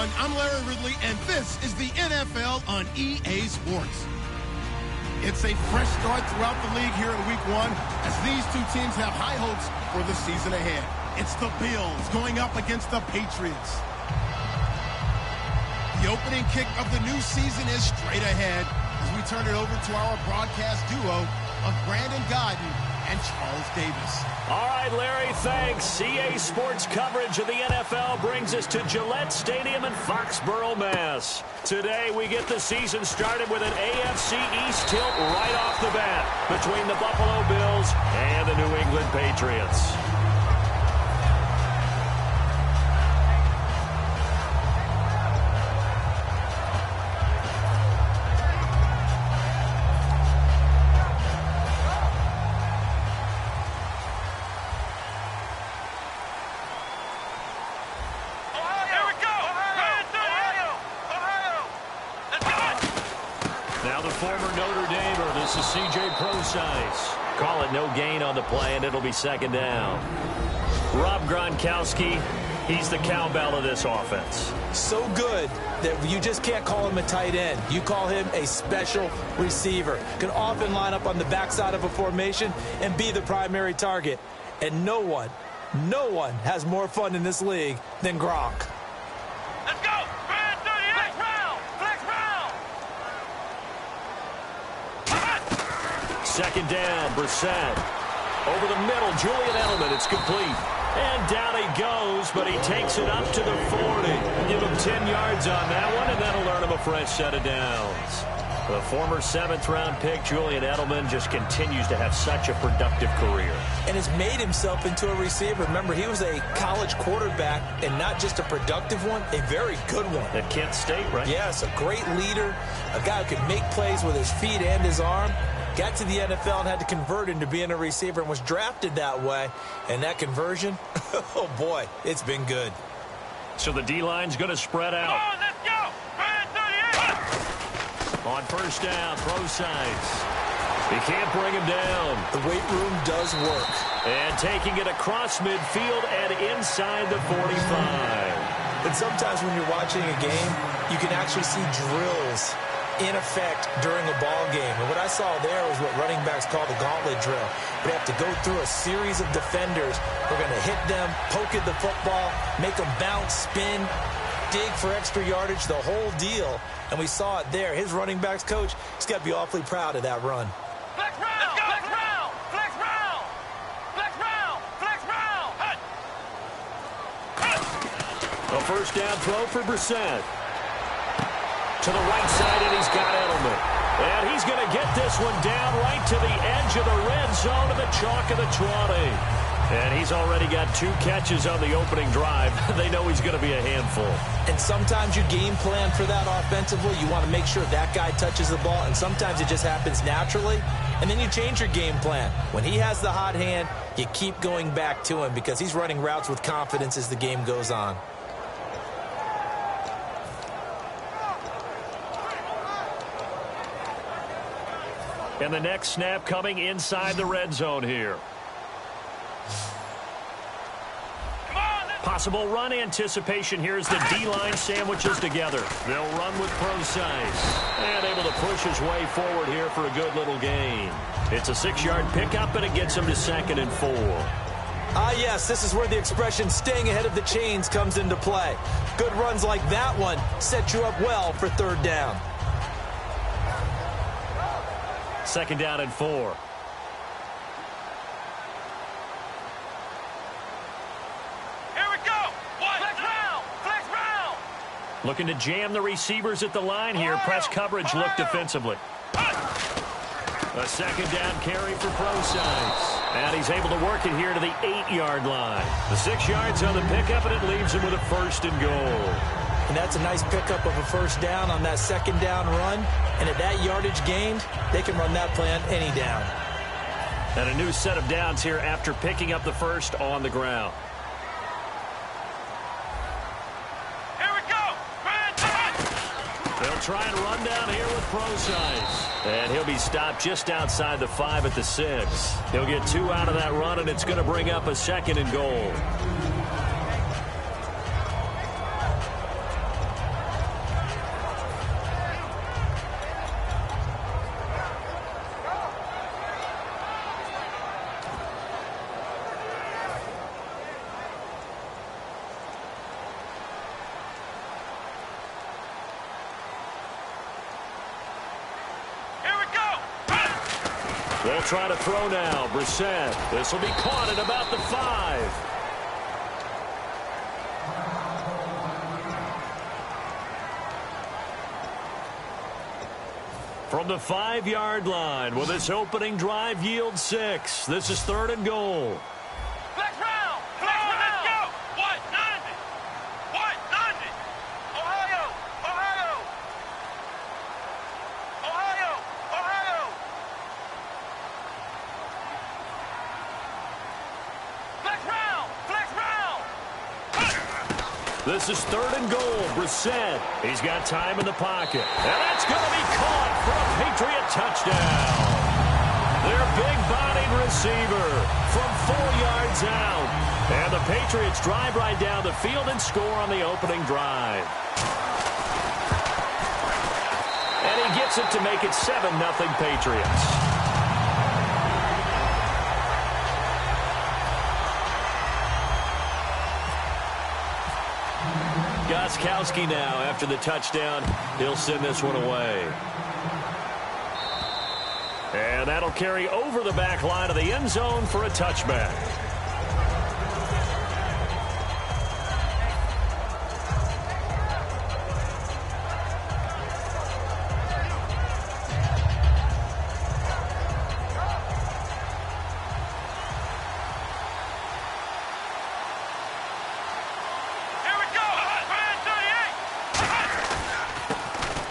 everyone. I'm Larry Ridley, and this is the NFL on EA Sports. It's a fresh start throughout the league here in Week 1 as these two teams have high hopes for the season ahead. It's the Bills going up against the Patriots. The opening kick of the new season is straight ahead as we turn it over to our broadcast duo of Brandon Godden and Charles Davis. All right, Larry, thanks. EA Sports coverage of the NFL brings us to Gillette Stadium in Foxborough, Mass. Today, we get the season started with an AFC East tilt right off the bat between the Buffalo Bills and the New England Patriots. Call it no gain on the play, and it'll be second down. Rob Gronkowski, he's the cowbell of this offense. So good that you just can't call him a tight end. You call him a special receiver. Can often line up on the backside of a formation and be the primary target. And no one has more fun in this league than Gronk. Let's go! Flex round! Flex round! Second down, Brissett. Over the middle, Julian Edelman. It's complete. And down he goes, but he takes it up to the 40. Give him 10 yards on that one, and that'll earn him a fresh set of downs. The former 7th-round pick, Julian Edelman, just continues to have such a productive career. And has made himself into a receiver. Remember, he was a college quarterback, and not just a productive one, a very good one. At Kent State, right? Yes, a great leader, a guy who could make plays with his feet and his arm. Got to the NFL and had to convert into being a receiver and was drafted that way. And that conversion, oh boy, it's been good. So the D-line's going to spread out. Come on, let's go! On first down, pro sides. He can't bring him down. The weight room does work. And taking it across midfield and inside the 45. And sometimes when you're watching a game, you can actually see drills in effect during a ball game. And what I saw there was what running backs call the gauntlet drill. They have to go through a series of defenders. We're going to hit them, poke at the football, make them bounce, spin, dig for extra yardage, the whole deal. And we saw it there. His running backs coach, he's got to be awfully proud of that run. Flex round! Let's go! Flex round! Flex round! Flex round! Flex round! A first down throw for Brissett. To the right side, and he's got Edelman. And he's going to get this one down right to the edge of the red zone of the chalk of the 20. And he's already got 2 catches on the opening drive. They know he's going to be a handful. And sometimes you game plan for that offensively. You want to make sure that guy touches the ball, and sometimes it just happens naturally. And then you change your game plan. When he has the hot hand, you keep going back to him because he's running routes with confidence as the game goes on. And the next snap coming inside the red zone here. Possible run anticipation here as the D-line sandwiches together. They'll run with pro size. And able to push his way forward here for a good little gain. It's a 6-yard pickup, and it gets him to 2nd and 4. Yes, this is where the expression staying ahead of the chains comes into play. Good runs like that one set you up well for 3rd down. 2nd down and 4. Looking to jam the receivers at the line here. Press coverage look defensively. A 2nd down carry for pro size. And he's able to work it here to the 8-yard line. The 6 yards on the pickup, and it leaves him with a 1st and goal. And that's a nice pickup of a 1st down on that 2nd down run. And at that yardage gained, they can run that play on any down. And a new set of downs here after picking up the 1st on the ground. They'll try and run down here with pro size. And he'll be stopped just outside the 5 at the 6. He'll get 2 out of that run, and it's going to bring up a 2nd and goal. They'll try to throw now. Brissett. This will be caught at about the 5. From the 5-yard line, will this opening drive yield 6? This is 3rd and goal. Flex round! Flex round! Let's go! What? 90! What? 90! Ohio! Ohio! Ohio! Ohio! Flex round! Flex round! This is 3rd and goal. Brissett. He's got time in the pocket. And that's going to be caught for a Patriot touchdown. Their big-bodied receiver from 4 yards out. And the Patriots drive right down the field and score on the opening drive. And he gets it to make it 7-0 Patriots. Gostkowski now after the touchdown. He'll send this one away. And that'll carry over the back line of the end zone for a touchback.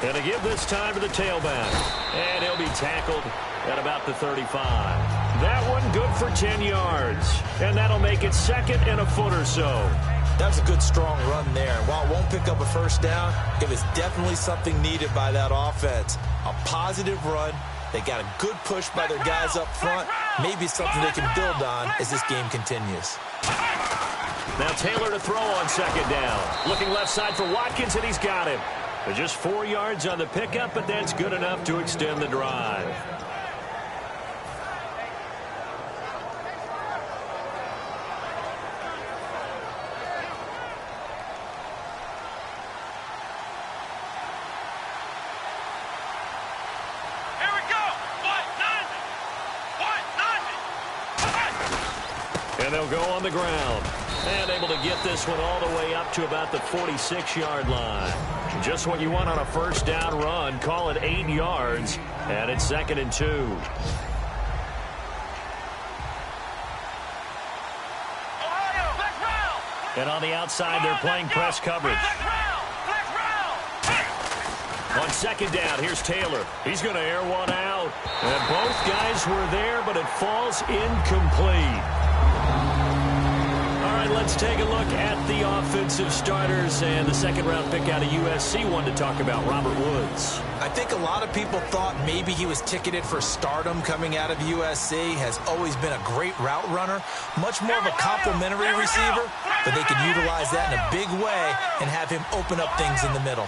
And to give this time to the tailback. And he'll be tackled at about the 35. That one good for 10 yards. And that'll make it 2nd and a foot or so. That was a good, strong run there. While it won't pick up a first down, it was definitely something needed by that offense. A positive run. They got a good push by their guys up front. Maybe something they can build on as this game continues. Now Taylor to throw on 2nd down. Looking left side for Watkins, and he's got him. But just 4 yards on the pickup, but that's good enough to extend the drive. Here we go! What? 90! What? 90! And they'll go on the ground. And able to get this one all the way up to about the 46-yard line. Just what you want on a first down run. Call it 8 yards. And it's 2nd and 2. Ohio! Flex round! And on the outside, they're playing press coverage. Flex round! Flex round! On 2nd down, here's Taylor. He's going to air one out. And both guys were there, but it falls incomplete. All right, let's take a look at the offensive starters and the 2nd-round pick out of USC. One to talk about, Robert Woods. I think a lot of people thought maybe he was ticketed for stardom coming out of USC. Has always been a great route runner. Much more of a complimentary receiver, but they can utilize that in a big way and have him open up things in the middle.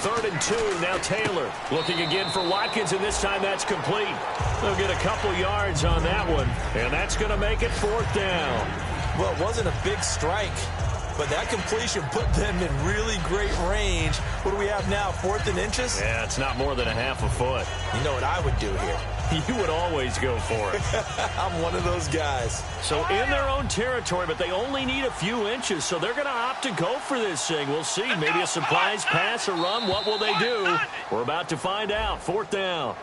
3rd and 2, now Taylor looking again for Watkins, and this time that's complete. They'll get a couple yards on that one, and that's going to make it 4th down. Well, it wasn't a big strike, but that completion put them in really great range. What do we have now, 4th and inches? Yeah, it's not more than a half a foot. You know what I would do here? You would always go for it. I'm one of those guys. So in their own territory, but they only need a few inches, so they're going to opt to go for this thing. We'll see. Maybe a surprise pass, a run. What will they do? We're about to find out. 4th down.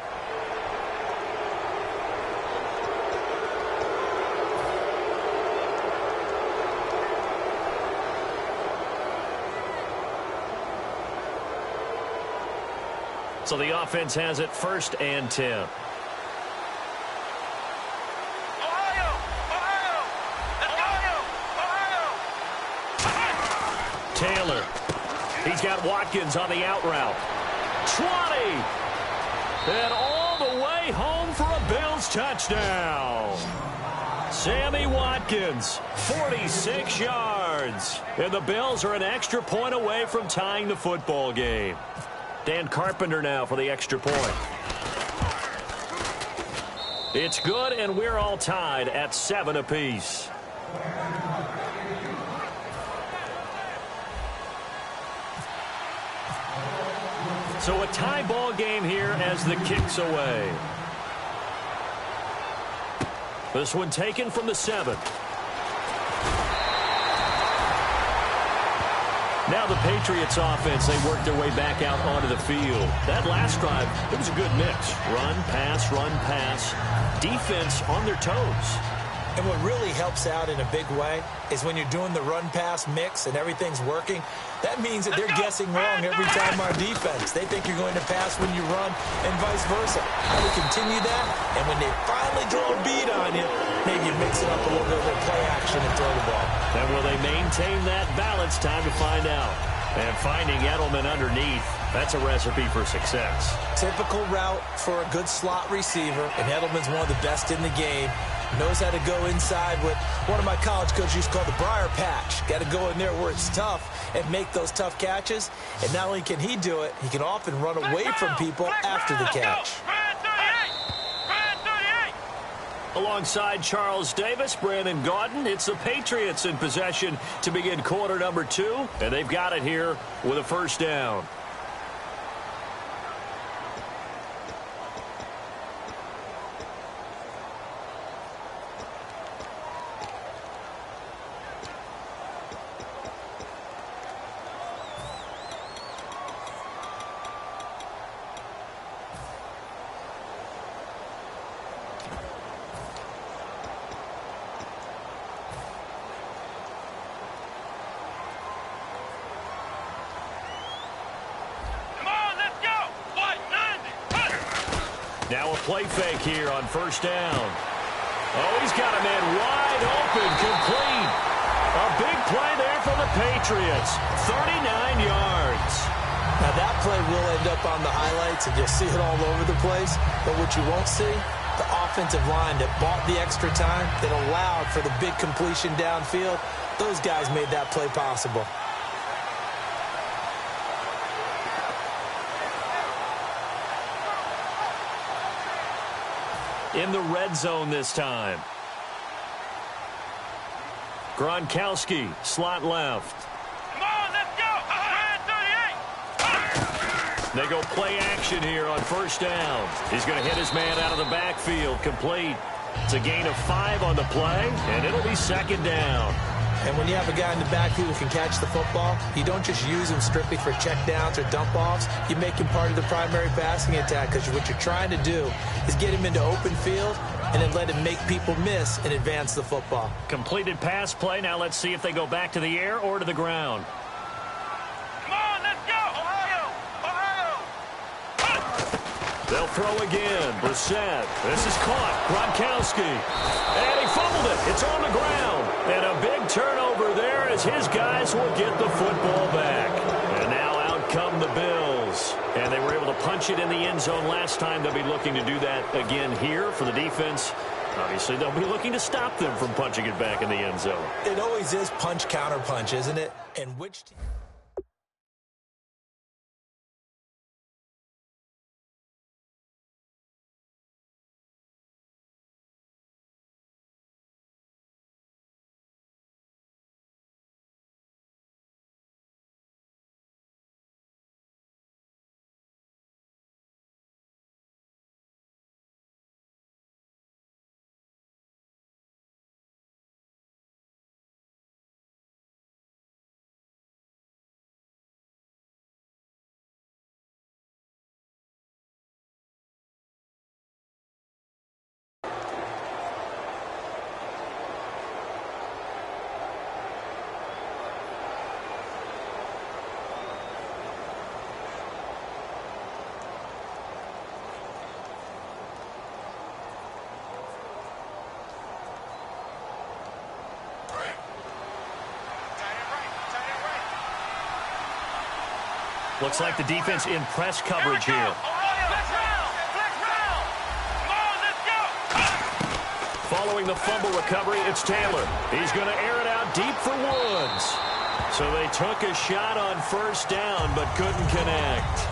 So the offense has it 1st and 10. Taylor. He's got Watkins on the out route. 20. And all the way home for a Bills touchdown. Sammy Watkins, 46 yards. And the Bills are an extra point away from tying the football game. Dan Carpenter now for the extra point. It's good, and we're all tied at 7 apiece. So a tie ball game here as the kick's away. This one taken from the 7. Now the Patriots offense, they work their way back out onto the field. That last drive, it was a good mix. Run, pass, defense on their toes. And what really helps out in a big way is when you're doing the run-pass mix and everything's working, that means that they're guessing wrong every time on defense. They think you're going to pass when you run and vice versa. How to continue that, and when they finally draw a beat on you, maybe you mix it up a little bit with play action and throw the ball. And will they maintain that balance? Time to find out. And finding Edelman underneath, that's a recipe for success. Typical route for a good slot receiver, and Edelman's one of the best in the game. Knows how to go inside what one of my college coaches used to call the briar patch. Got to go in there where it's tough and make those tough catches. And not only can he do it, he can often run away from people after the catch. Alongside Charles Davis, Brandon Gaudin, it's the Patriots in possession to begin quarter number 2. And they've got it here with a first down. Now a play fake here on first down. Oh, he's got a man wide open, complete. A big play there for the Patriots. 39 yards. Now that play will end up on the highlights, and you'll see it all over the place. But what you won't see, the offensive line that bought the extra time, that allowed for the big completion downfield, those guys made that play possible. In the red zone this time. Gronkowski, slot left. Come on, let's go. 38. They go play action here on first down. He's going to hit his man out of the backfield, complete. It's a gain of 5 on the play, and it'll be second down. And when you have a guy in the backfield who can catch the football, you don't just use him strictly for checkdowns or dump-offs. You make him part of the primary passing attack, because what you're trying to do is get him into open field and then let him make people miss and advance the football. Completed pass play. Now let's see if they go back to the air or to the ground. Come on, let's go. Ohio. They'll throw again. Brissett. This is caught. Gronkowski. And he fumbled it. It's on the ground. And a big turnover there as his guys will get the football back. And now out come the Bills. And they were able to punch it in the end zone last time. They'll be looking to do that again here for the defense. Obviously, they'll be looking to stop them from punching it back in the end zone. It always is punch-counter-punch, isn't it? And which team... Looks like the defense in press coverage here. Following the fumble recovery, it's Taylor. He's going to air it out deep for Woods. So they took a shot on first down but couldn't connect.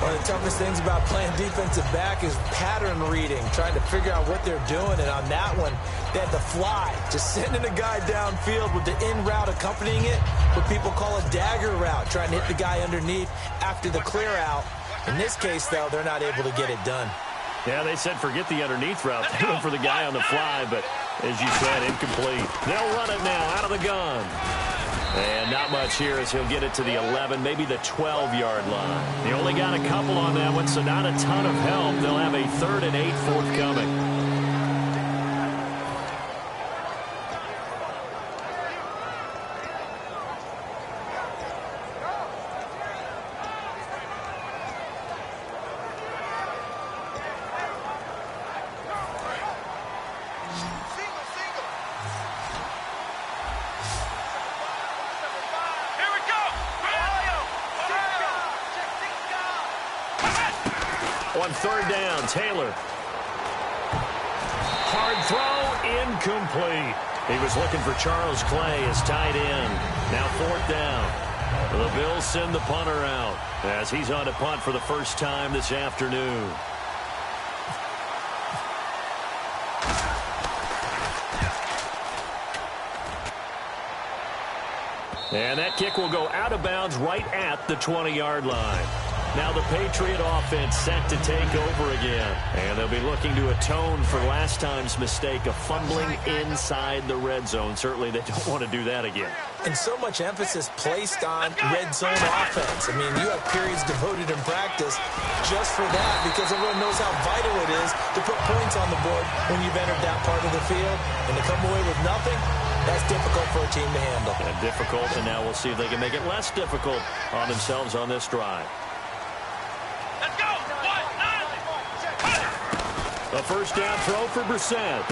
One of the toughest things about playing defensive back is pattern reading, trying to figure out what they're doing. And on that one, they had the fly, just sending a guy downfield with the in route accompanying it, what people call a dagger route, trying to hit the guy underneath after the clear out. In this case, though, they're not able to get it done. Yeah, they said forget the underneath route. They went for the guy on the fly, but as you said, incomplete. They'll run it now out of the gun. And not much here as he'll get it to the 11, maybe the 12-yard line. He only got a couple on that one, so not a ton of help. They'll have a 3rd and 8 forthcoming. On 3rd down, Taylor. Hard throw, incomplete. He was looking for Charles Clay as tight end. Now 4th down. The Bills send the punter out as he's on to punt for the first time this afternoon. And that kick will go out of bounds right at the 20-yard line. Now the Patriot offense set to take over again. And they'll be looking to atone for last time's mistake of fumbling inside the red zone. Certainly they don't want to do that again. And so much emphasis placed on red zone offense. I mean, you have periods devoted in practice just for that because everyone knows how vital it is to put points on the board when you've entered that part of the field. And to come away with nothing, that's difficult for a team to handle. And difficult, and now we'll see if they can make it less difficult on themselves on this drive. A first down throw for Brissett.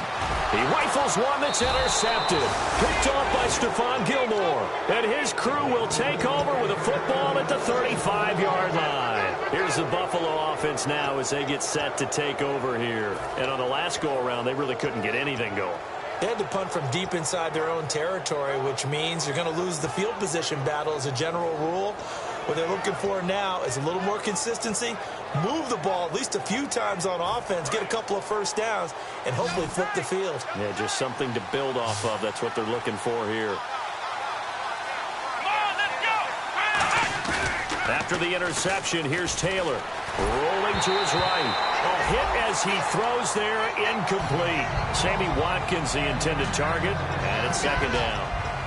He rifles one that's intercepted. Picked off by Stephon Gilmore. And his crew will take over with a football at the 35-yard line. Here's the Buffalo offense now as they get set to take over here. And on the last go-around, they really couldn't get anything going. They had to punt from deep inside their own territory, which means you're going to lose the field position battle as a general rule. What they're looking for now is a little more consistency, move the ball at least a few times on offense, get a couple of first downs, and hopefully flip the field. Yeah, just something to build off of. That's what they're looking for here. After the interception, here's Taylor. Rolling to his right. A hit as he throws there, incomplete. Sammy Watkins, the intended target, and it's 2nd down.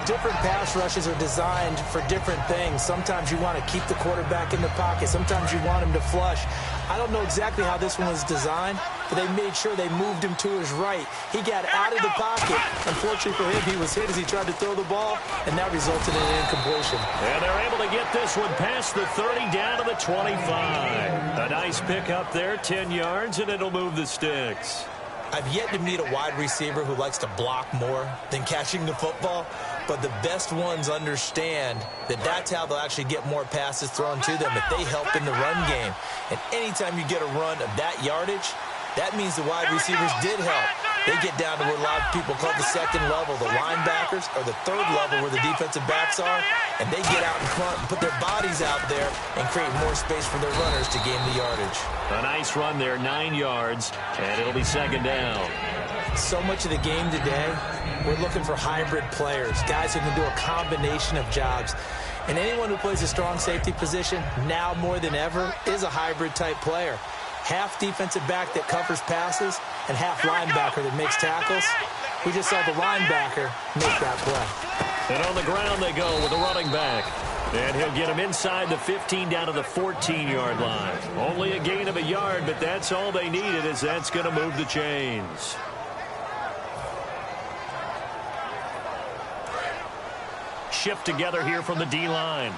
Different pass rushes are designed for different things. Sometimes you want to keep the quarterback in the pocket. Sometimes you want him to flush. I don't know exactly how this one was designed, but they made sure they moved him to his right. He got out of the pocket. Unfortunately for him, he was hit as he tried to throw the ball, and that resulted in an incompletion. And they're able to get this one past the 30 down to the 25. A nice pick up there, 10 yards, and it'll move the sticks. I've yet to meet a wide receiver who likes to block more than catching the football, but the best ones understand that that's how they'll actually get more passes thrown to them if they help in the run game. And anytime you get a run of that yardage, that means the wide receivers did help. They get down to what a lot of people call the 2nd level, the linebackers, or the 3rd level where the defensive backs are, and they get out in front and put their bodies out there and create more space for their runners to gain the yardage. A nice run there, 9 yards, and it'll be 2nd down. So much of the game today, we're looking for hybrid players, guys who can do a combination of jobs. And anyone who plays a strong safety position, now more than ever, is a hybrid-type player. Half defensive back that covers passes and half linebacker that makes tackles. We just saw the linebacker make that play. And on the ground they go with a running back. And he'll get him inside the 15 down to the 14-yard line. Only a gain of a yard, but that's all they needed as that's going to move the chains. Shift together here from the D-line.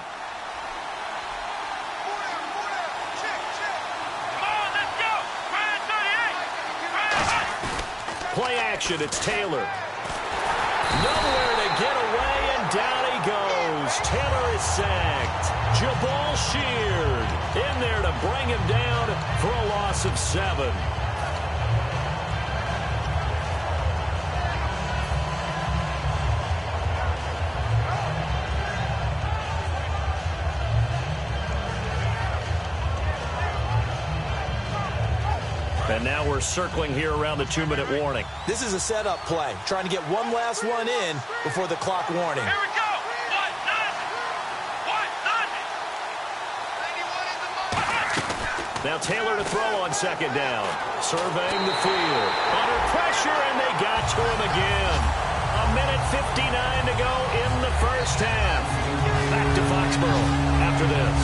Play action, it's Taylor. Nowhere to get away, and down he goes. Taylor is sacked. Jabal Sheard in there to bring him down for a loss of 7. And now we're circling here around the 2-minute warning. This is a setup play, trying to get one last one in before the clock warning. Here we go. Now Taylor to throw on second down. Surveying the field. Under pressure, and they got to him again. 1:59 to go in the first half. Back to Foxborough after this.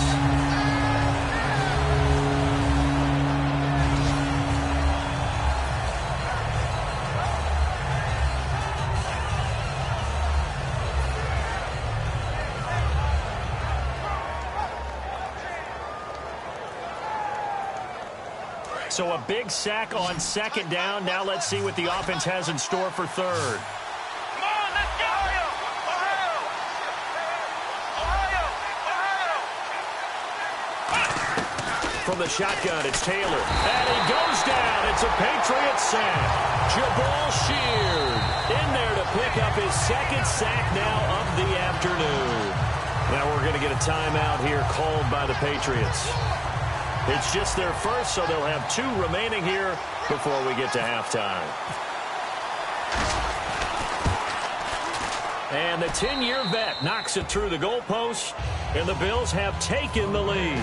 So a big sack on second down. Now let's see what the offense has in store for third. Come on, let's go! Ohio! Ohio! From the shotgun, it's Taylor. And he goes down. It's a Patriot sack. Jabal Sheard in there to pick up his second sack now of the afternoon. Now we're going to get a timeout here called by the Patriots. It's just their first, so they'll have 2 remaining here before we get to halftime. And the 10-year vet knocks it through the goalpost, and the Bills have taken the lead.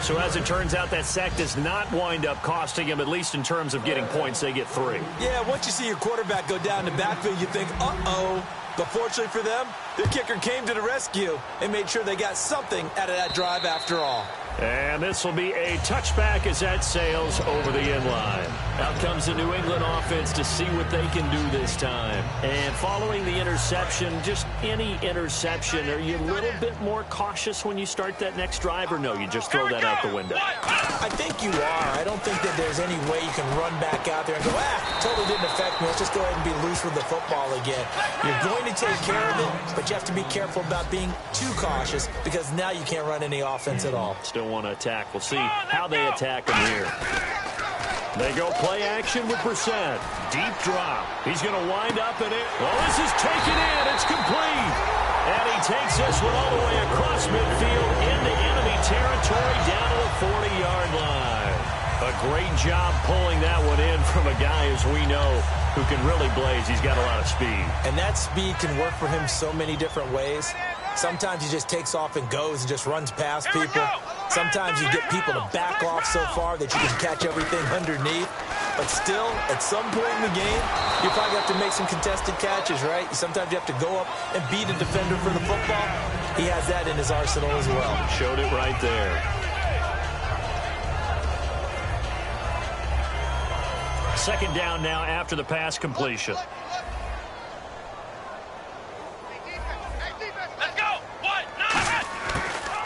So as it turns out, that sack does not wind up costing him, at least in terms of getting points. They get 3. Yeah, once you see your quarterback go down the backfield, you think, uh-oh. But fortunately for them, their kicker came to the rescue and made sure they got something out of that drive after all. And this will be a touchback as that sails over the inline. Out comes the New England offense to see what they can do this time. And following the interception, just any interception, are you a little bit more cautious when you start that next drive, or no, you just throw that out the window? I think you are. I don't think that there's any way you can run back out there and go, totally didn't affect me. Let's just go ahead and be loose with the football again. You're going to take care of it, but you have to be careful about being too cautious because now you can't run any offense at all. Still want to attack. We'll see how they attack them here. They go play action with Brissett. Deep drop. He's going to wind up in it. Well, this is taken in. It's complete. And he takes this one all the way across midfield into enemy territory down to the 40-yard line. A great job pulling that one in from a guy, as we know, who can really blaze. He's got a lot of speed. And that speed can work for him so many different ways. Sometimes he just takes off and goes and just runs past people. Sometimes you get people to back off so far that you can catch everything underneath. But still, at some point in the game, you probably have to make some contested catches, right? Sometimes you have to go up and beat a defender for the football. He has that in his arsenal as well. Showed it right there. Second down now after the pass completion.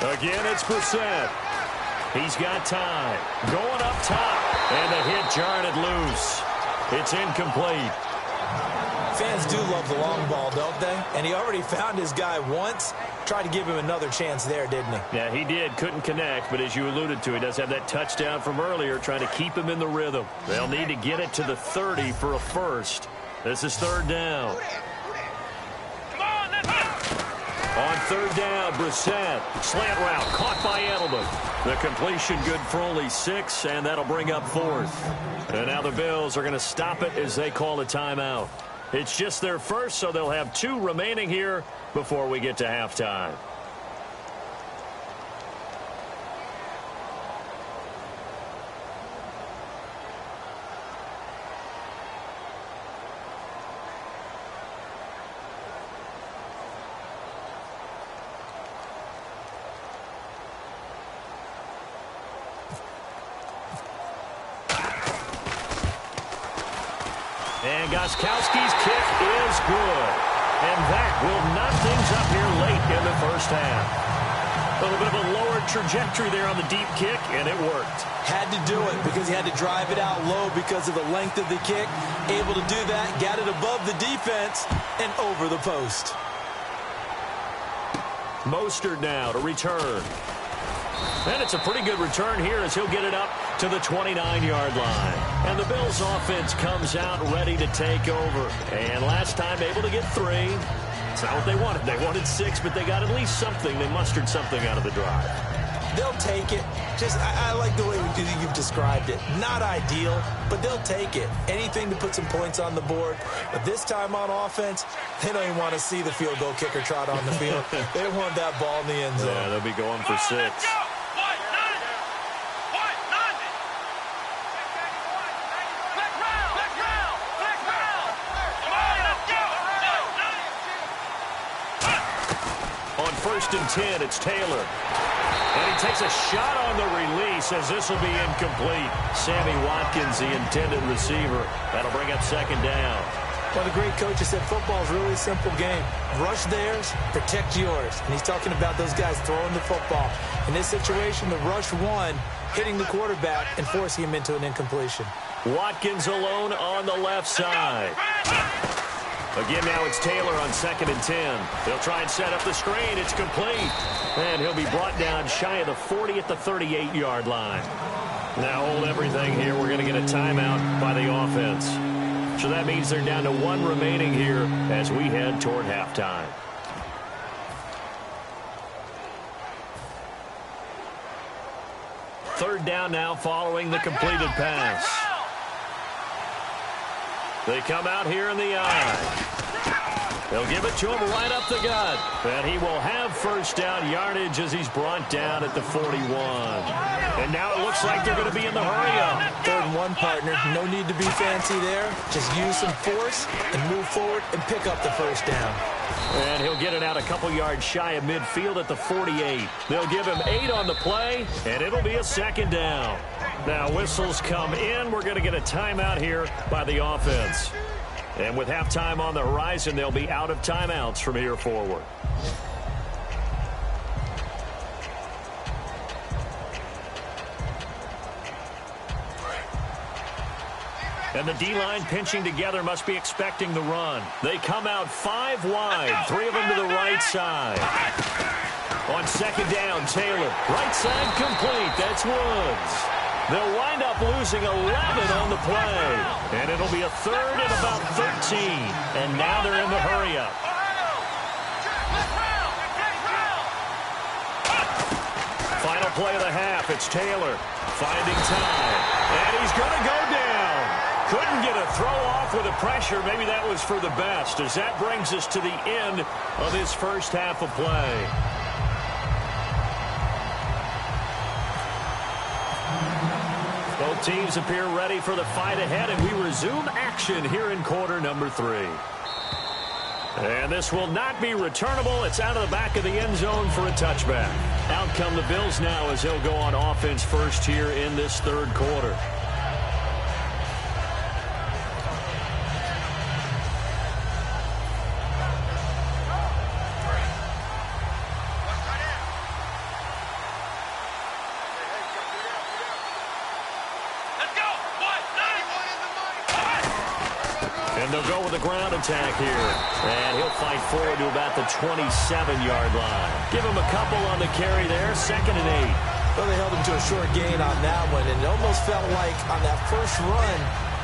Again, it's Brissett. He's got time. Going up top. And the hit jarred it loose. It's incomplete. Fans do love the long ball, don't they? And he already found his guy once. Tried to give him another chance there, didn't he? Yeah, he did. Couldn't connect, but as you alluded to, he does have that touchdown from earlier, trying to keep him in the rhythm. They'll need to get it to the 30 for a first. This is third down. On third down, Brissett. Slant route, caught by Edelman. The completion good for only 6, and that'll bring up fourth. And now the Bills are going to stop it as they call a timeout. It's just their first, so they'll have 2 remaining here before we get to halftime. And Gostkowski's kick is good. And that will knock things up here late in the first half. A little bit of a lower trajectory there on the deep kick, and it worked. Had to do it because he had to drive it out low because of the length of the kick. Able to do that, got it above the defense and over the post. Mostert now to return. And it's a pretty good return here as he'll get it up to the 29-yard line. And the Bills offense comes out ready to take over. And last time able to get 3. It's not what they wanted. They wanted 6, but they got at least something. They mustered something out of the drive. They'll take it. I like the way you've described it. Not ideal, but they'll take it. Anything to put some points on the board. But this time on offense, they don't even want to see the field goal kicker trot on the field. They want that ball in the end zone. Yeah, they'll be going for 6. 1st and 10. It's Taylor. And he takes a shot on the release as this will be incomplete. Sammy Watkins, the intended receiver. That'll bring up 2nd down. Well, the great coach has said football is really a simple game. Rush theirs, protect yours. And he's talking about those guys throwing the football. In this situation, the rush one, hitting the quarterback and forcing him into an incompletion. Watkins alone on the left side. Again, now it's Taylor on 2nd and 10. They'll try and set up the screen. It's complete. And he'll be brought down shy of the 40 at the 38-yard line. Now hold everything here. We're going to get a timeout by the offense. So that means they're down to 1 remaining here as we head toward halftime. Third down now following the completed pass. They come out here in the eye. They'll give it to him right up the gut. And he will have 1st down yardage as he's brought down at the 41. And now it looks like they're going to be in the hurry-up. 3rd and 1, partner. No need to be fancy there. Just use some force and move forward and pick up the 1st down. And he'll get it out a couple yards shy of midfield at the 48. They'll give him 8 on the play, and it'll be a 2nd down. Now whistles come in. We're going to get a timeout here by the offense. And with halftime on the horizon, they'll be out of timeouts from here forward. And the D-line pinching together must be expecting the run. They come out 5 wide, 3 of them to the right side. On 2nd down, Taylor. Right side complete. That's Woods. They'll wind up losing 11 on the play. And it'll be a 3rd and about 13. And now they're in the hurry-up. Final play of the half. It's Taylor finding time. And he's going to go down. Couldn't get a throw off with the pressure. Maybe that was for the best, as that brings us to the end of his first half of play. Both teams appear ready for the fight ahead, and we resume action here in quarter number 3. And this will not be returnable. It's out of the back of the end zone for a touchback. Out come the Bills now as they'll go on offense first here in this 3rd quarter. And they'll go with a ground attack here. And he'll fight forward to about the 27-yard line. Give him a couple on the carry there. 2nd and 8. Well, they held him to a short gain on that one, and it almost felt like on that first run,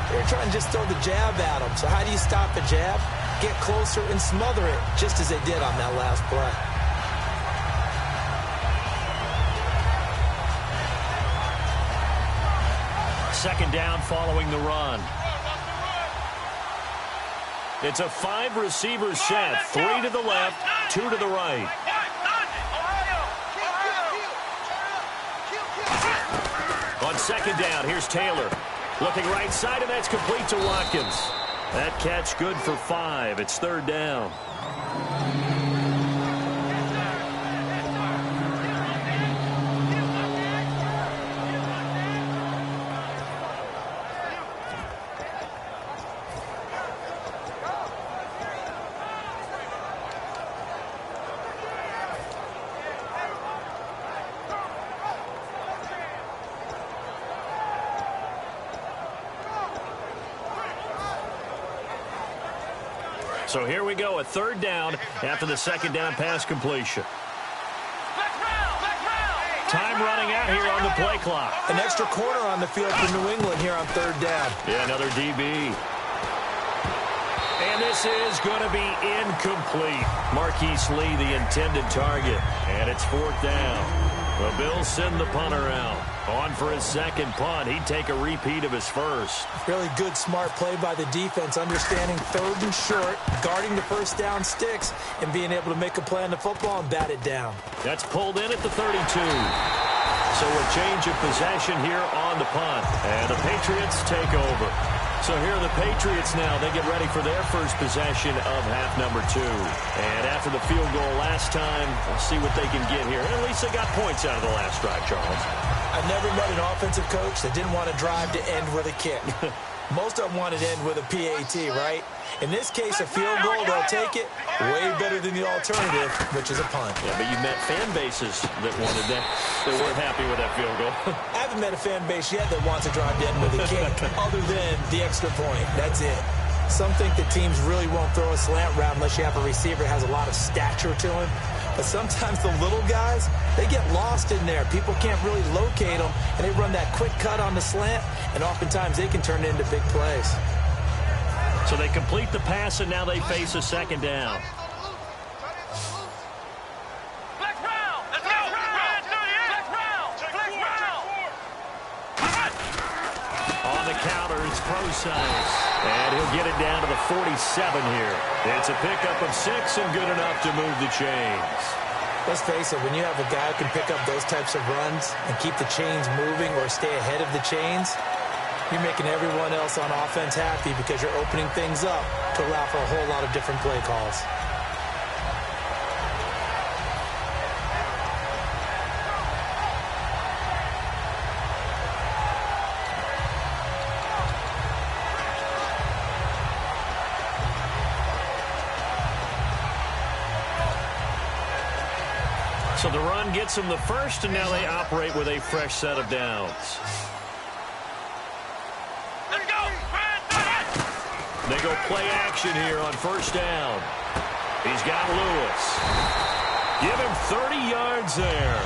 they were trying to just throw the jab at him. So how do you stop a jab? Get closer and smother it, just as they did on that last play. Second down following the run. It's a 5-receiver set. 3 to the left, 2 to the right. On 2nd down, here's Taylor. Looking right side, and that's complete to Watkins. That catch good for 5. It's 3rd down. So here we go, a 3rd down after the 2nd down pass completion. Time running out here on the play clock. An extra corner on the field for New England here on 3rd down. Yeah, another DB. And this is going to be incomplete. Marquise Lee, the intended target. And it's 4th down. The Bills send the punter out. On for his 2nd punt. He'd take a repeat of his first. Really good, smart play by the defense, understanding 3rd and short, guarding the 1st down sticks, and being able to make a play on the football and bat it down. That's pulled in at the 32. So a change of possession here on the punt. And the Patriots take over. So here are the Patriots now. They get ready for their first possession of half number 2. And after the field goal last time, we'll see what they can get here. And at least they got points out of the last drive, Charles. I've never met an offensive coach that didn't want to drive to end with a kick. Most of them wanted to end with a PAT, right? In this case, a field goal, they'll take it. Way better than the alternative, which is a punt. Yeah, but you met fan bases that wanted that. They weren't happy with that field goal. I haven't met a fan base yet that wants to drive to end with a kick other than the extra point. That's it. Some think that teams really won't throw a slant route unless you have a receiver that has a lot of stature to him. But sometimes the little guys, they get lost in there. People can't really locate them, and they run that quick cut on the slant, and oftentimes they can turn it into big plays. So they complete the pass, and now they face a second down. Flex round. Let's go. Flex round. Flex round. On the counter, it's Procise. And he'll get it down to the 47 here. It's a pickup of 6 and good enough to move the chains. Let's face it, when you have a guy who can pick up those types of runs and keep the chains moving or stay ahead of the chains, you're making everyone else on offense happy because you're opening things up to allow for a whole lot of different play calls. So the run gets them the first, and now they operate with a fresh set of downs. Let's go. They go play action here on first down. He's got Lewis. Give him 30 yards there.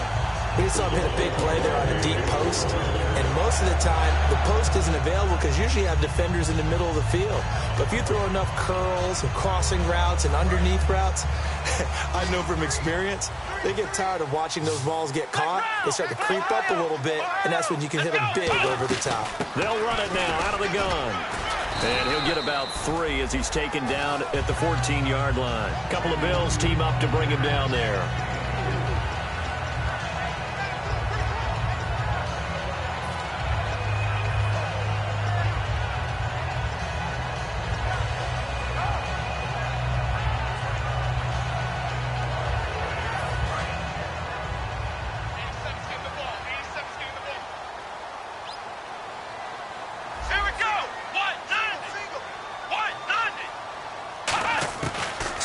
We saw him hit a big play there on a deep post, and most of the time the post isn't available because usually you have defenders in the middle of the field. But if you throw enough curls and crossing routes and underneath routes, I know from experience, they get tired of watching those balls get caught. They start to creep up a little bit, and that's when you can hit them big over the top. They'll run it now out of the gun. And he'll get about 3 as he's taken down at the 14-yard line. A couple of Bills team up to bring him down there.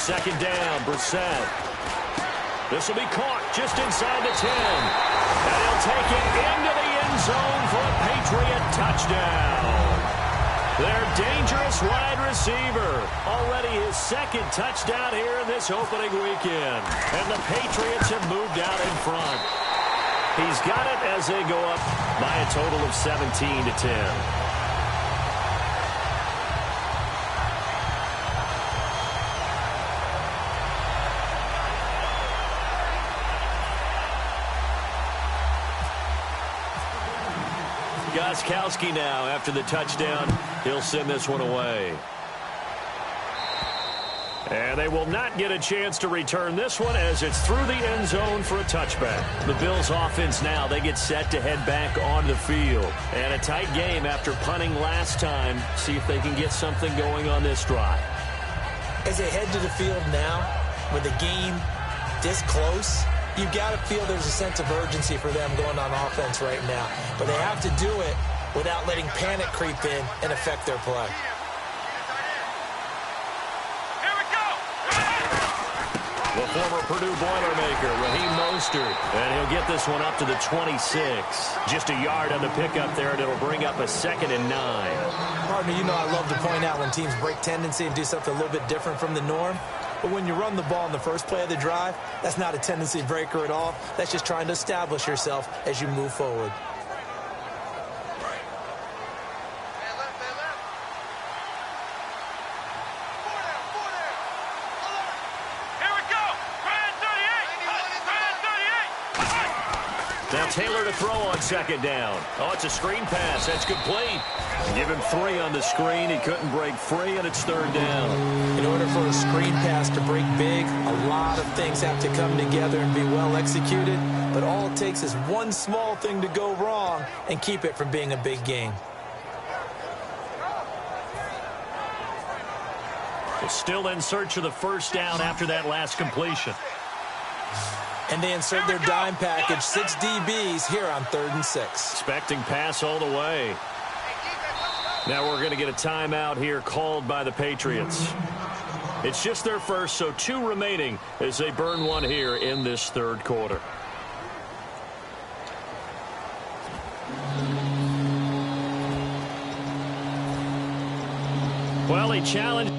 Second down, Brissett. This will be caught just inside the 10. And he'll take it into the end zone for a Patriot touchdown. Their dangerous wide receiver. Already his second touchdown here in this opening weekend. And the Patriots have moved out in front. He's got it as they go up by a total of 17-10. Gostkowski now after the touchdown. He'll send this one away. And they will not get a chance to return this one as it's through the end zone for a touchback. The Bills offense now, they get set to head back on the field. And a tight game after punting last time. See if they can get something going on this drive. As they head to the field now, with the game this close, you've got to feel there's a sense of urgency for them going on offense right now. But they have to do it without letting panic creep in and affect their play. Here we go. The former Purdue Boilermaker, Raheem Mostert. And he'll get this one up to the 26. Just a yard on the pickup there, and it'll bring up a 2nd and 9. Partner, you know I love to point out when teams break tendency and do something a little bit different from the norm. But when you run the ball in the first play of the drive, that's not a tendency breaker at all. That's just trying to establish yourself as you move forward. Now Taylor to throw on second down. Oh, it's a screen pass. That's complete. Give him 3 on the screen. He couldn't break free, and it's 3rd down. In order for a screen pass to break big, a lot of things have to come together and be well executed. But all it takes is one small thing to go wrong and keep it from being a big game. Still in search of the first down after that last completion. And they insert their dime package, 6 DBs here on 3rd and 6. Expecting pass all the way. Now we're going to get a timeout here called by the Patriots. It's just their first, so 2 remaining as they burn one here in this 3rd quarter. Well, he challenged.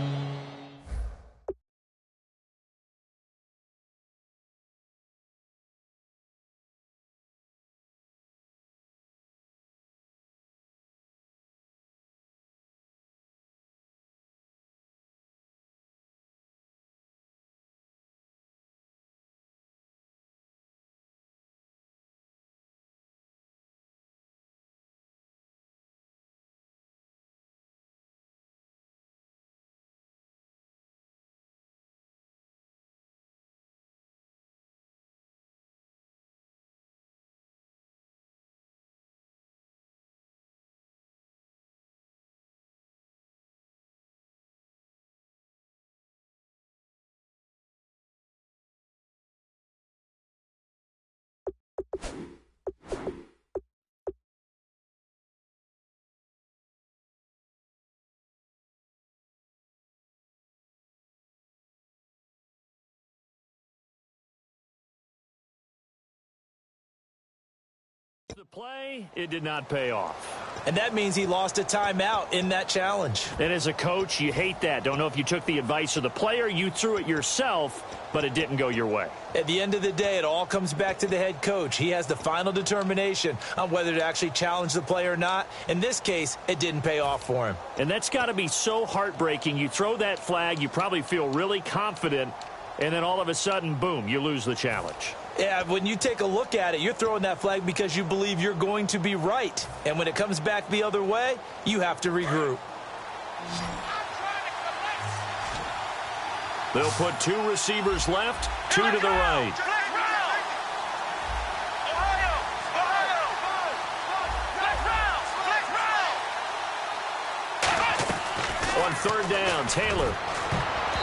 The play, it did not pay off. And that means he lost a timeout in that challenge. And as a coach, you hate that. Don't know if you took the advice of the player, you threw it yourself, but it didn't go your way. At the end of the day, it all comes back to the head coach. He has the final determination on whether to actually challenge the play or not. In this case, it didn't pay off for him. And that's got to be so heartbreaking. You throw that flag, you probably feel really confident, and then all of a sudden, boom, you lose the challenge. Yeah, when you take a look at it, you're throwing that flag because you believe you're going to be right. And when it comes back the other way, you have to regroup. They'll put 2 receivers left, 2 to the right. On 3rd down, Taylor.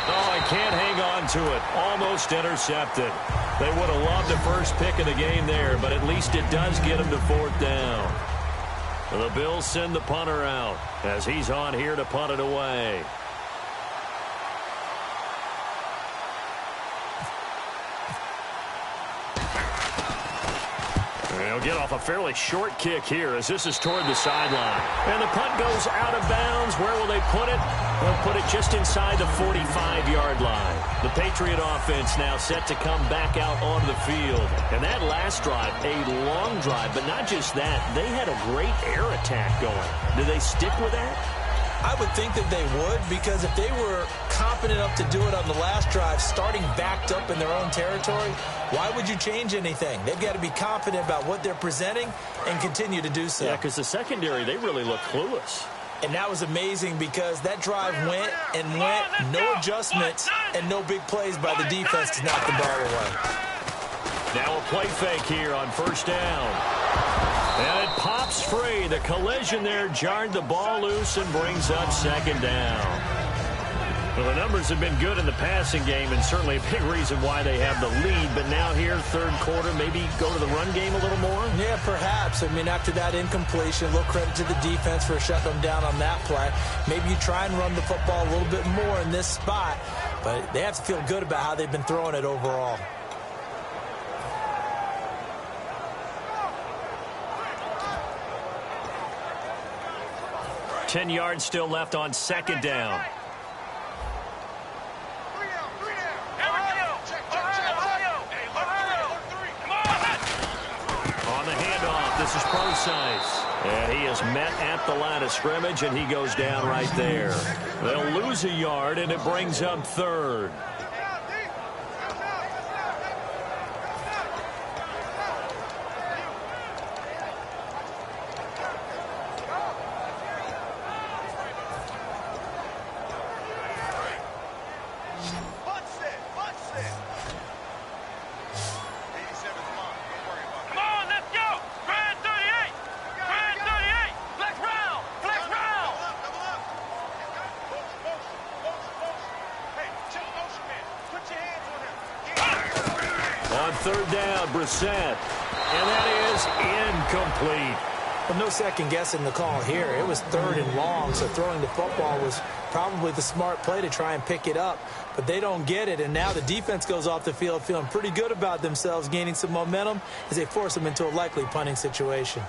Oh, I can't hang on to it. Almost intercepted. They would have loved the first pick of the game there, but at least it does get them to 4th down. The Bills send the punter out as he's on here to punt it away. They'll get off a fairly short kick here as this is toward the sideline. And the punt goes out of bounds. Where will they put it? They'll put it just inside the 45-yard line. The Patriot offense now set to come back out onto the field. And that last drive, a long drive, but not just that. They had a great air attack going. Do they stick with that? I would think that they would, because if they were competent enough to do it on the last drive, starting backed up in their own territory, why would you change anything? They've got to be confident about what they're presenting and continue to do so. Yeah, because the secondary, they really look clueless. And that was amazing because that drive went and went, no adjustments and no big plays by the defense to knock the ball away. Now a play fake here on 1st down. And it pops free. The collision there jarred the ball loose and brings up 2nd down. Well, the numbers have been good in the passing game and certainly a big reason why they have the lead. But now here, 3rd quarter, maybe go to the run game a little more? Yeah, perhaps. I mean, after that incompletion, a little credit to the defense for shutting them down on that play. Maybe you try and run the football a little bit more in this spot. But they have to feel good about how they've been throwing it overall. Ten yards still left on 2nd down. On the handoff, this is Procise. And he is met at the line of scrimmage, and he goes down right there. They'll lose a yard, and it brings up 3rd. third down. Brissett. And that is incomplete. Well, no second guessing the call here. It was 3rd and long, so throwing the football was probably the smart play to try and pick it up. But they don't get it, and now the defense goes off the field feeling pretty good about themselves, gaining some momentum as they force them into a likely punting situation.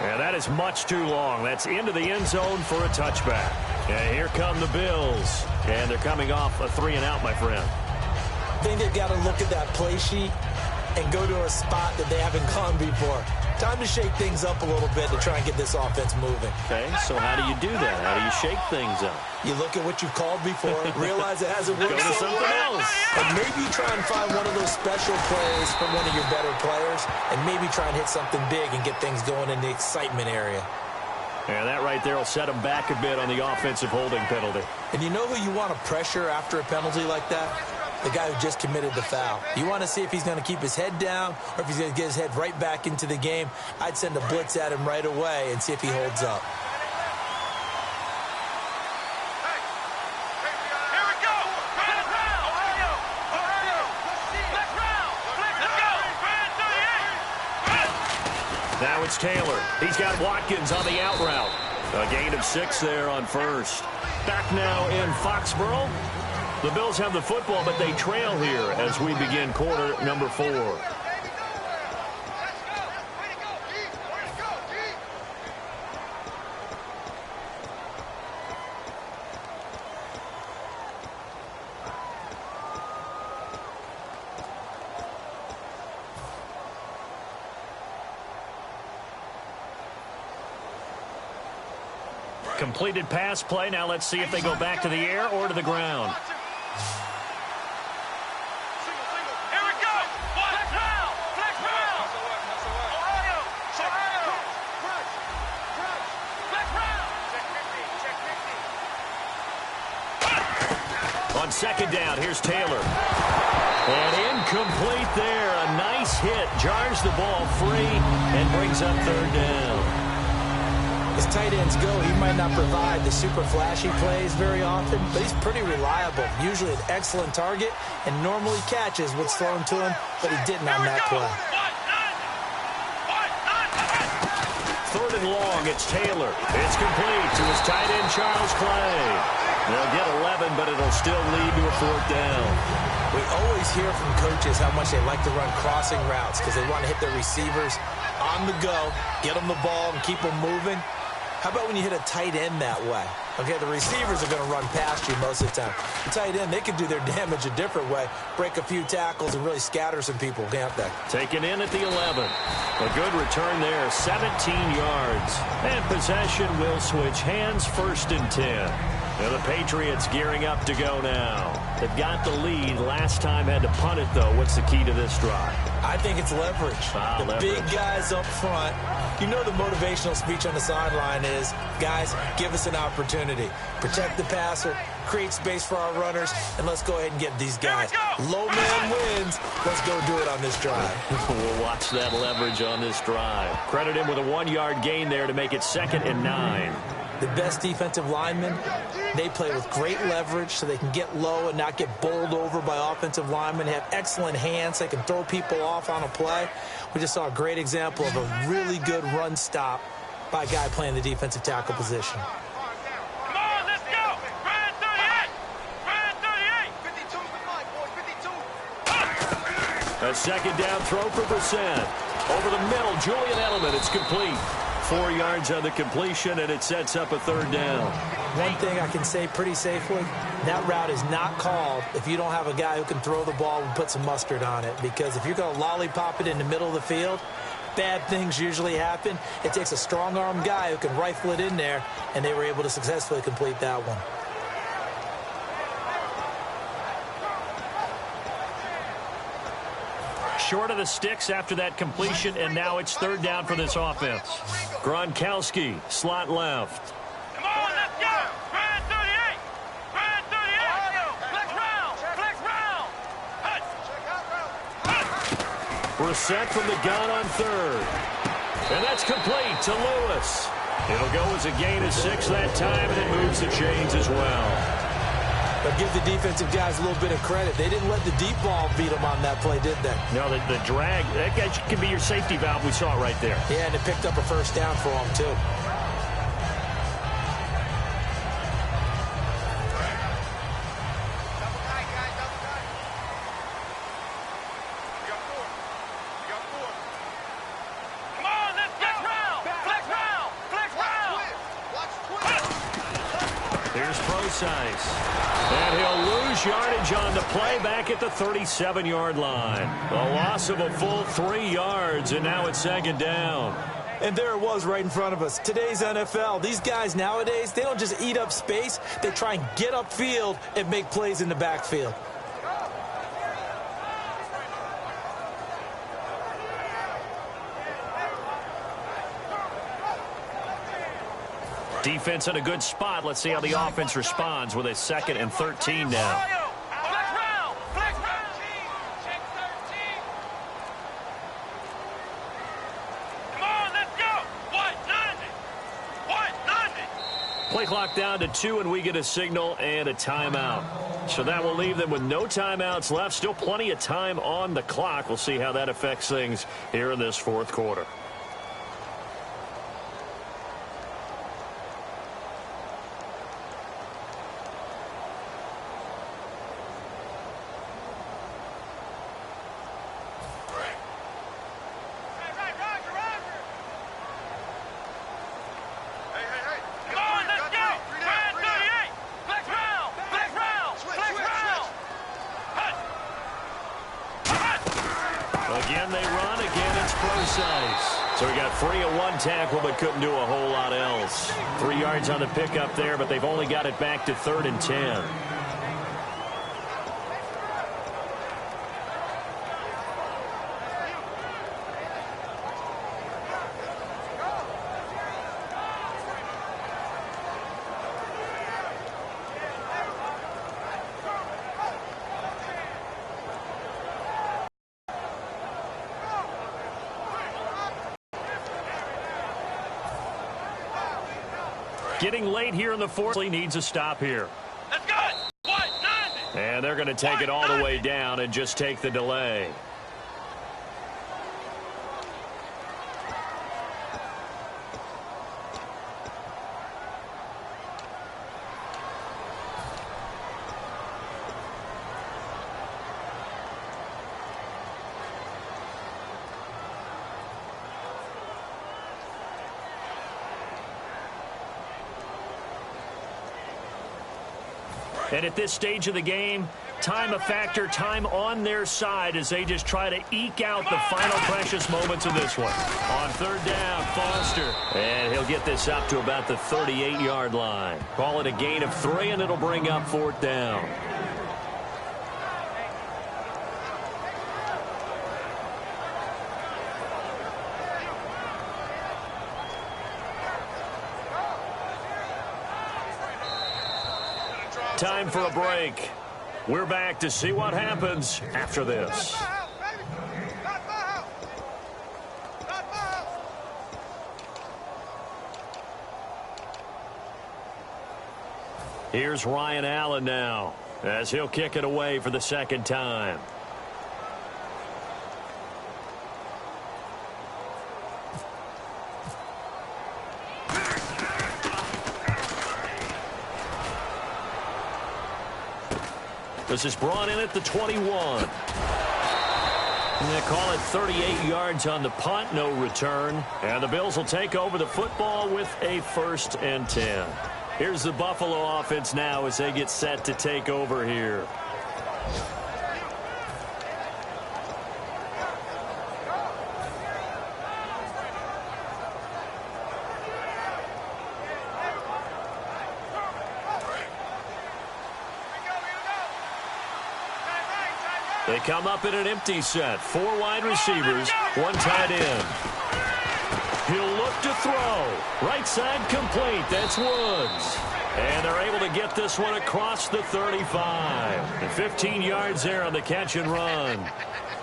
Yeah, that is much too long. That's into the end zone for a touchback. And here come the Bills. And they're coming off a 3-and-out, my friend. I think they've got to look at that play sheet and go to a spot that they haven't gone before. Time to shake things up a little bit to try and get this offense moving. Okay, so how do you do that? How do you shake things up? You look at what you've called before, realize it hasn't worked. Go to something else. And maybe try and find one of those special plays from one of your better players, and maybe try and hit something big and get things going in the excitement area. And that right there will set them back a bit on the offensive holding penalty. And you know who you want to pressure after a penalty like that? The guy who just committed the foul. You want to see if he's going to keep his head down or if he's going to get his head right back into the game. I'd send a blitz at him right away and see if he holds up. Here we go. Let's round. Ohio. Let's round. Let's go. Brand 38. Now it's Taylor. He's got Watkins on the out route. A gain of 6 there on first. Back now in Foxborough. The Bills have the football, but they trail here as we begin quarter number 4. Completed pass play. Now let's see if they go back to the air or to the ground. Here we go. Flex round. Flex round. Ohio. Flex round. Check 50. On second down, here's Taylor. And incomplete there. A nice hit. Jars the ball free and brings up third down. As tight ends go, he might not provide the super flashy plays very often, but he's pretty reliable. Usually an excellent target and normally catches what's thrown to him, but he didn't on that play. 3rd and long, it's Taylor. It's complete to his tight end, Charles Clay. They'll get 11, but it'll still lead to a 4th down. We always hear from coaches how much they like to run crossing routes because they want to hit their receivers on the go, get them the ball, and keep them moving. How about when you hit a tight end that way? Okay, the receivers are going to run past you most of the time. The tight end, they can do their damage a different way, break a few tackles, and really scatter some people, can't they? Taken in at the 11. A good return there, 17 yards. And possession will switch hands, 1st and 10. Now the Patriots gearing up to go now. They've got the lead. Last time had to punt it, though. What's the key to this drive? I think it's leverage. Leverage. Big guys up front. You know the motivational speech on the sideline is, guys, give us an opportunity. Protect the passer, create space for our runners, and let's go ahead and get these guys. Low man wins. Let's go do it on this drive. We'll watch that leverage on this drive. Credit him with a 1-yard gain there to make it 2nd and 9. The best defensive linemen, they play with great leverage so they can get low and not get bowled over by offensive linemen. They have excellent hands. They can throw people off on a play. We just saw a great example of a really good run stop by a guy playing the defensive tackle position. Come on, let's go. Brand 38. Brand 38. 52. A 2nd down throw for Brissett. Over the middle, Julian Edelman. It's complete. 4 yards on the completion, and it sets up a 3rd down. One thing I can say pretty safely, that route is not called if you don't have a guy who can throw the ball and put some mustard on it. Because if you're going to lollipop it in the middle of the field, bad things usually happen. It takes a strong-arm guy who can rifle it in there, and they were able to successfully complete that one. Short of the sticks after that completion, and now it's 3rd down for this offense. Gronkowski, slot left. Come on, let's go. Brand 38. Brand 38. Ohio. Flex round. Flex round. Brissett from the gun on 3rd. And that's complete to Lewis. It'll go as a gain of 6 that time, and it moves the chains as well. But give the defensive guys a little bit of credit. They didn't let the deep ball beat them on that play, did they? No, the drag, that guy can be your safety valve. We saw it right there. Yeah, and it picked up a first down for them, too. And he'll lose yardage on the play back at the 37-yard line. A loss of a full 3 yards, and now it's second down. And there it was right in front of us. Today's NFL, these guys nowadays, they don't just eat up space. They try and get upfield and make plays in the backfield. Defense in a good spot. Let's see how the offense responds with a 2nd and 13 now. Play clock down to 2, and we get a signal and a timeout. So that will leave them with no timeouts left. Still plenty of time on the clock. We'll see how that affects things here in this 4th quarter. Again, they run. Again, it's Procise. So we got 3 of 1 tackle, but couldn't do a whole lot else. 3 yards on the pickup there, but they've only got it back to 3rd and 10. Getting late here in the 4th. He needs a stop here. Let's go. And they're going to take it all the way down and just take the delay. And at this stage of the game, time a factor, time on their side as they just try to eke out the final precious moments of this one. On 3rd down, Foster. And he'll get this up to about the 38-yard line. Call it a gain of 3, and it'll bring up 4th down. Time for a break. We're back to see what happens after this. Here's Ryan Allen now as he'll kick it away for the 2nd time. This is brought in at the 21. And they call it 38 yards on the punt, no return. And the Bills will take over the football with a 1st and 10. Here's the Buffalo offense now as they get set to take over here. They come up in an empty set. 4 wide receivers, 1 tight end. He'll look to throw. Right side complete. That's Woods. And they're able to get this one across the 35. And 15 yards there on the catch and run.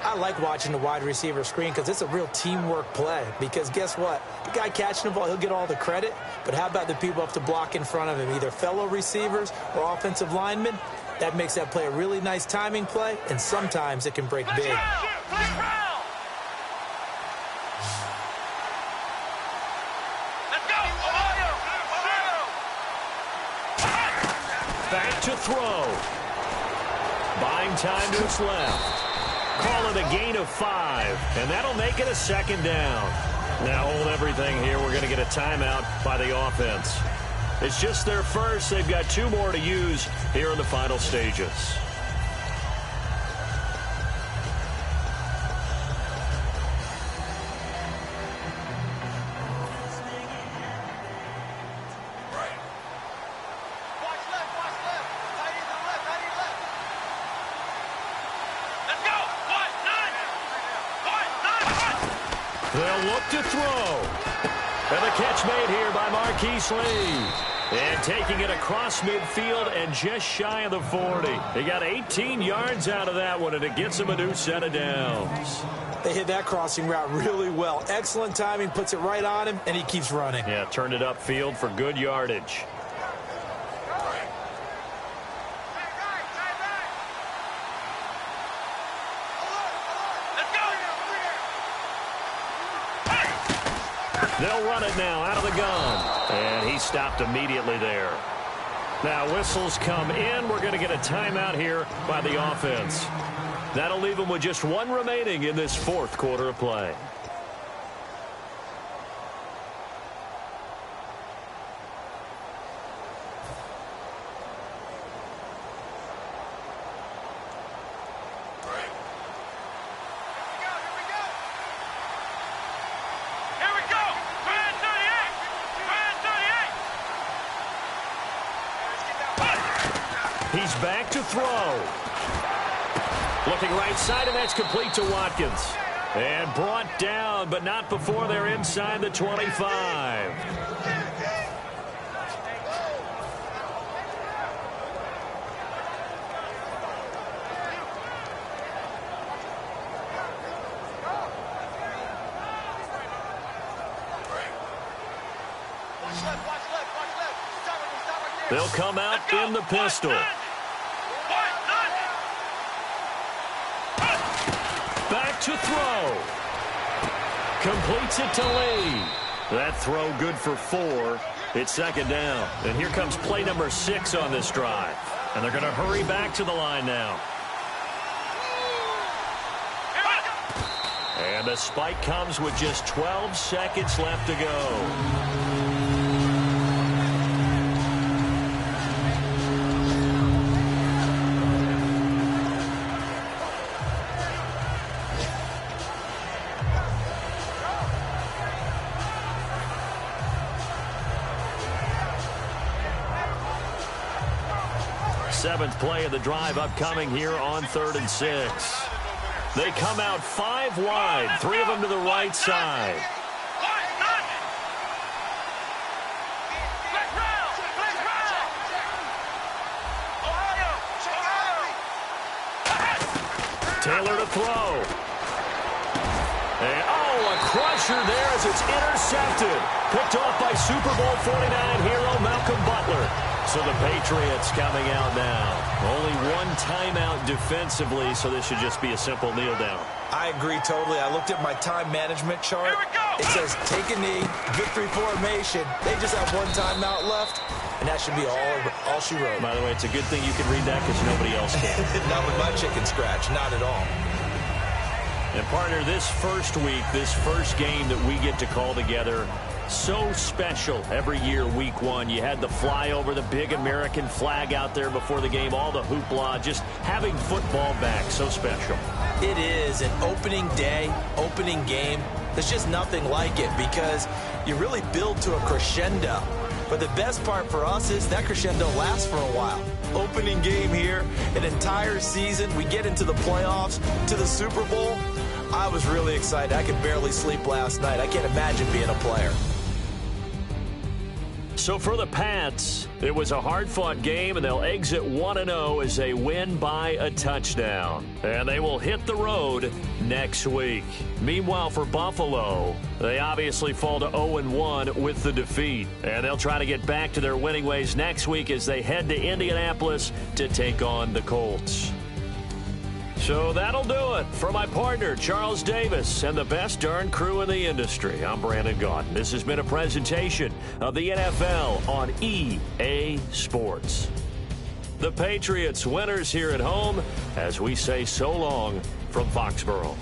I like watching the wide receiver screen because it's a real teamwork play. Because guess what? The guy catching the ball, he'll get all the credit. But how about the people up to block in front of him, either fellow receivers or offensive linemen? That makes that play a really nice timing play, and sometimes it can break big. Back to throw. Buying time to its left. Call it a gain of 5, and that'll make it a second down. Now hold everything here. We're going to get a timeout by the offense. It's just their first. They've got 2 more to use here in the final stages. They'll look to throw. And the catch made here by Marquise Lee. And taking it across midfield and just shy of the 40. He got 18 yards out of that one, and it gets him a new set of downs. They hit that crossing route really well. Excellent timing, puts it right on him, and he keeps running. Yeah, turned it upfield for good yardage. They'll run it now out of the gun. And he stopped immediately there. Now whistles come in. We're going to get a timeout here by the offense. That'll leave them with just 1 remaining in this 4th quarter of play. He's back to throw. Looking right side, and that's complete to Watkins. And brought down, but not before they're inside the 25. They'll come out in the pistol. Back to throw. Completes it to Lee. That throw good for 4. It's second down. And here comes play number 6 on this drive. And they're going to hurry back to the line now. And the spike comes with just 12 seconds left to go. Seventh play of the drive upcoming here on 3rd and 6. They come out 5 wide, 3 of them to the right side. Taylor to throw. And, a crusher there as it's intercepted. Picked off by Super Bowl 49 hero Malcolm Butler. So the Patriots coming out now. Only 1 timeout defensively, so this should just be a simple kneel down. I agree totally. I looked at my time management chart. It says take a knee, victory formation. They just have 1 timeout left, and that should be all she wrote. By the way, it's a good thing you can read that because nobody else can. Not with my chicken scratch, not at all. And partner, this first week, this first game that we get to call together, so special every year, week 1. You had the flyover, the big American flag out there before the game, all the hoopla, just having football back, so special. It is an opening day, opening game. There's just nothing like it because you really build to a crescendo. But the best part for us is that crescendo lasts for a while. Opening game here, an entire season. We get into the playoffs, to the Super Bowl. I was really excited. I could barely sleep last night. I can't imagine being a player. So for the Pats, it was a hard-fought game, and they'll exit 1-0 as they win by a touchdown. And they will hit the road next week. Meanwhile, for Buffalo, they obviously fall to 0-1 with the defeat. And they'll try to get back to their winning ways next week as they head to Indianapolis to take on the Colts. So that'll do it. For my partner, Charles Davis, and the best darn crew in the industry, I'm Brandon Gaudin. This has been a presentation of the NFL on EA Sports. The Patriots winners here at home as we say so long from Foxborough.